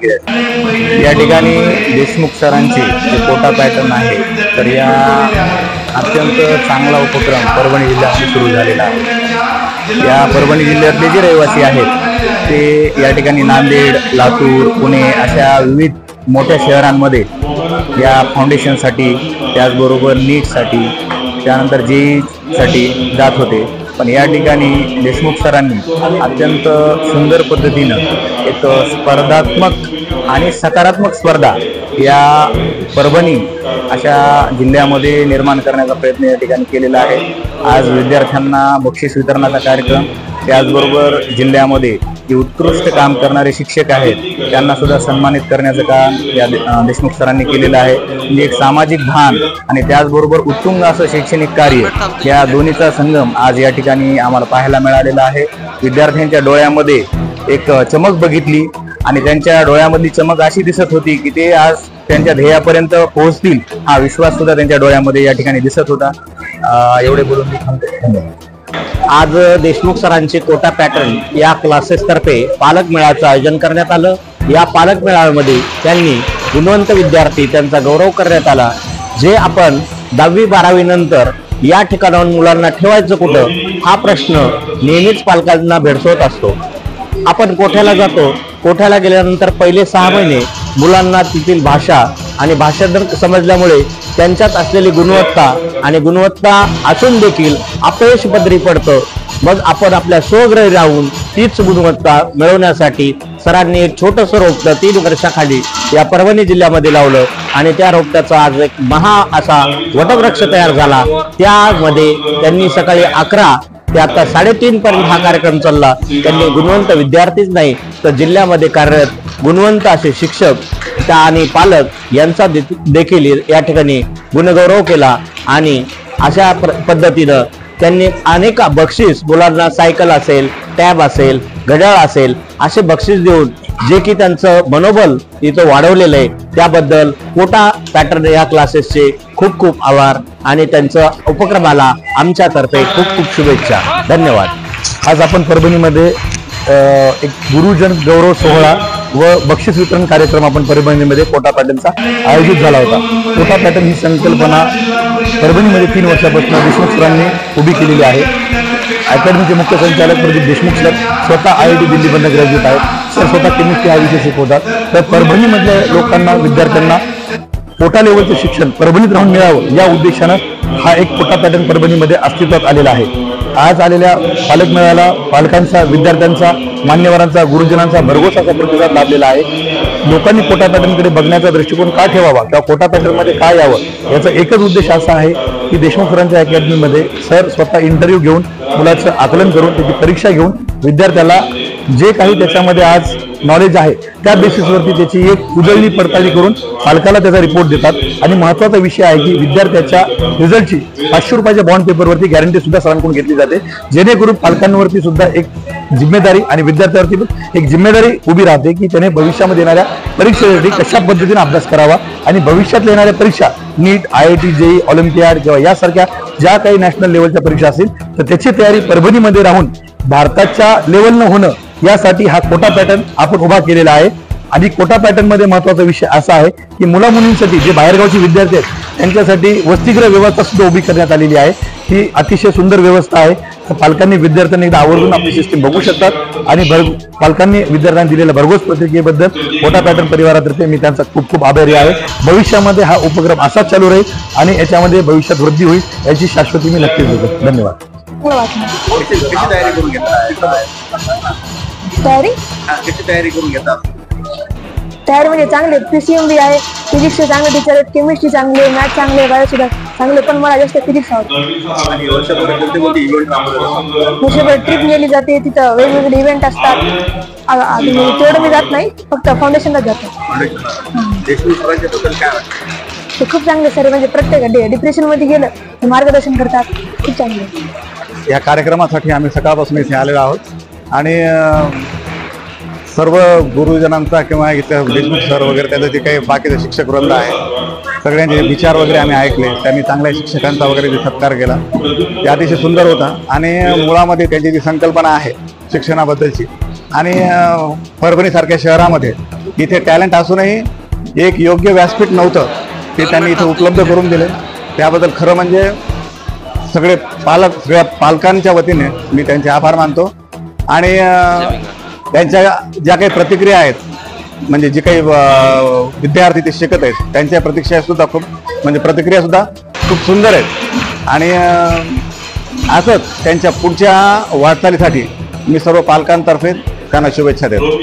प्रतिक्रिया आहे। या ठिकाणी देशमुख सरांची जे कोटा पॅटर्न आहे तर या अत्यंत चांगला उपक्रम परभणी जिल्ह्यात सुरू झालेला आहे। या परभणी जिल्ह्यातले जे रहिवासी आहेत ते या ठिकाणी नांदेड, लातूर, पुणे अशा विविध मोठ्या शहरांमध्ये या फाउंडेशनसाठी, त्याचबरोबर नीटसाठी, त्यानंतर JEE जात होते। पण या ठिकाणी देशमुख सरांनी अत्यंत सुंदर पद्धतीनं एक स्पर्धात्मक आणि सकारात्मक स्पर्धा या परभणी अशा जिल्ह्यामध्ये निर्माण करण्याचा प्रयत्न या ठिकाणी केलेला आहे। आज विद्यार्थ्यांना बक्षीस वितरणाचा कार्यक्रम, त्याचबरोबर जिल्ह्यामध्ये जे उत्कृष्ट काम करणारे शिक्षक आहेत त्यांना सुद्धा सन्मानित करण्याचं काम या देशमुख सरांनी केलेलं आहे। म्हणजे एक सामाजिक भान आणि त्याचबरोबर उत्तुंग असं शैक्षणिक कार्य या दोन्हीचा संगम आज या ठिकाणी आम्हाला पाहायला मिळालेला आहे। विद्यार्थ्यांच्या डोळ्यामध्ये एक चमक बघितली आणि त्यांच्या डोळ्यामधली चमक अशी दिसत होती की ते आज त्यांच्या ध्येयापर्यंत पोहोचतील हा विश्वास सुद्धा त्यांच्या डोळ्यामध्ये या ठिकाणी दिसत होता। एवढे बोलून मी थांबतो। धन्यवाद। आज देशमुख सरांचे कोटा पॅटर्न या क्लासेसतर्फे पालक मेळाव्याचं आयोजन करण्यात आलं। या पालक मेळाव्यामध्ये त्यांनी गुणवंत विद्यार्थी त्यांचा गौरव करण्यात आला। जे आपण 10वी 12वी नंतर या ठिकाणावर मुलांना ठेवायचं कुठं हा प्रश्न नेहमीच पालकांना भेडसावत असतो। आपण कोठ्याला जातो, कोठ्याला गेल्यानंतर पहिले 6 महिने मुलांना तेथील भाषा आणि भाषांतर समजल्यामुळे त्यांच्यात असलेली गुणवत्ता आणि गुणवत्ता असून देखील अपयश पदरी पडतं। मग आपण आपल्या स्वगृही राहून तीच गुणवत्ता मिळवण्यासाठी सरांनी एक छोटंसं रोपटं 3 वर्षाखाली या परभणी जिल्ह्यामध्ये लावलं आणि त्या रोपट्याचा आज एक महा असा वटवृक्ष तयार झाला। त्यामध्ये त्यांनी सकाळी 11 ते आता 3:30 पर्यंत हा कार्यक्रम चालला। त्यांनी गुणवंत विद्यार्थीच नाही तर जिल्ह्यामध्ये कार्यरत गुणवंत असे शिक्षक आणि पालक यांचा देखील या ठिकाणी गुणगौरव केला आणि अशा पद्धतीनं त्यांनी अनेक बक्षीस मुलांना सायकल असेल, टॅब असेल, घड्याळ असेल असे बक्षीस देऊन जे की त्यांचं मनोबल इथं वाढवलेलं आहे त्याबद्दल कोटा पॅटर्न या क्लासेसचे खूप खूप आभार आणि त्यांच्या उपक्रमाला आमच्यातर्फे खूप खूप शुभेच्छा। धन्यवाद। आज आपण परभणीमध्ये एक गुरुजन गौरव सोहळा व बक्षीस वितरण कार्यक्रम आपण परभणीमध्ये कोटा पॅटर्नचा आयोजित झाला होता। कोटा पॅटर्न ही संकल्पना परभणीमध्ये 3 वर्षापासून देशमुख सरांनी उभी केलेली आहे। अकॅडमीचे मुख्य संचालक प्रदीप देशमुख सर स्वतः IIT दिल्लीमधून ग्रॅज्युएट आहेत। सर स्वतः केमिस्ट्री हा विषय शिकवतात। तर परभणीमधल्या लोकांना, विद्यार्थ्यांना कोटा लेवलचं शिक्षण परभणीत राहून मिळावं या उद्देशानं हा एक कोटा पॅटर्न परभणीमध्ये अस्तित्वात आलेला आहे। आज आलेल्या पालक मेळाव्याला पालकांचा, विद्यार्थ्यांचा, मान्यवरांचा, गुरुजनांचा भरघोस असा प्रतिसाद लाभलेला आहे। लोकांनी कोटा पॅटर्नकडे बघण्याचा दृष्टिकोन का ठेवावा किंवा कोटा पॅटर्नमध्ये काय यावं याचा एकच उद्देश असा आहे की देशमुख सरांच्या अकॅडमीमध्ये सर स्वतः इंटरव्ह्यू घेऊन मुलाचं आकलन करून त्याची परीक्षा घेऊन विद्यार्थ्याला जे काही त्याच्यामध्ये आज नॉलेज आहे त्या बेसिसवरती त्याची एक उजळणी पडताळणी करून पालकाला त्याचा रिपोर्ट देतात। आणि महत्त्वाचा विषय आहे की विद्यार्थ्याच्या रिझल्टची 500 रुपयाच्या बॉन्ड पेपरवरती गॅरंटी सुद्धा सरांकडून घेतली जाते, जेणेकरून पालकांवरती सुद्धा एक जिम्मेदारी आणि विद्यार्थ्यावरती पण एक जिम्मेदारी उभी राहते की त्याने भविष्यामध्ये येणाऱ्या परीक्षेसाठी कशा पद्धतीने अभ्यास करावा आणि भविष्यात येणाऱ्या परीक्षा नीट, IIT, JEE, ऑलिम्पियाड किंवा यासारख्या ज्या काही नॅशनल लेवलच्या परीक्षा असतील तर त्याची तयारी परभणीमध्ये राहून भारताच्या लेवलनं होणं यासाठी हा कोटा पॅटर्न आपण उभा केलेला आहे। आणि कोटा पॅटर्न मध्ये महत्त्वाचा विषय असा आहे की मुला मुलींसाठी जे बाहेरगावची विद्यार्थी आहेत त्यांच्यासाठी वसतिगृह व्यवस्था सुद्धा उभी करण्यात आलेली आहे। ही अतिशय सुंदर व्यवस्था आहे। तर पालकांनी, विद्यार्थ्यांनी एकदा आवर्जून आपली सिस्टीम बघू शकतात आणि पालकांनी विद्यार्थ्यांनी दिलेल्या भरघोस प्रतिक्रियेबद्दल कोटा पॅटर्न परिवारातर्फे मी त्यांचा खूप खूप आभारी आहे। भविष्यामध्ये हा उपक्रम असाच चालू राहील आणि याच्यामध्ये भविष्यात वृद्धी होईल याची शाश्वती मी नक्कीच देतो। धन्यवाद। तयारी म्हणजे चांगले PCMB आहे, फिजिक्स चांगले टीचर आहेत, केमिस्ट्री चांगले, मॅथ चांगले, बायो सुद्धा चांगले, पण मला जास्त फिजिक्स आवडतं। वर्षभर ट्रिप नेली जाते, तिथं वेगवेगळे इव्हेंट असतात। तेवढं मी जात नाही, फक्त फाउंडेशनला जातो। ते खूप चांगले सर, म्हणजे प्रत्येक डिप्रेशन मध्ये गेलं ते मार्गदर्शन करतात, खूप चांगले। या कार्यक्रमासाठी आम्ही सकाळपासून इथे आलेलो आहोत आणि सर्व गुरुजनांचा किंवा इथं देशमुख सर वगैरे त्याचं जे काही बाकीचे शिक्षक वृंद आहे सगळ्यांचे विचार वगैरे आम्ही ऐकले। त्यांनी चांगल्या शिक्षकांचा वगैरे जे सत्कार केला ते अतिशय सुंदर होता आणि मुळामध्ये त्यांची जी संकल्पना आहे शिक्षणाबद्दलची आणि परभणीसारख्या शहरामध्ये इथे टॅलेंट असूनही एक योग्य व्यासपीठ नव्हतं, ते त्यांनी इथे उपलब्ध करून दिले. त्याबद्दल खरं म्हणजे सगळ्या पालकांच्या वतीने मी त्यांचे आभार मानतो. आणि त्यांच्या ज्या काही प्रतिक्रिया आहेत, म्हणजे जे काही विद्यार्थी ते शिकत आहेत त्यांच्या प्रतिक्रिया सुद्धा खूप सुंदर आहेत. आणि असंच त्यांच्या पुढच्या वाटचालीसाठी मी सर्व पालकांतर्फे त्यांना शुभेच्छा देतो.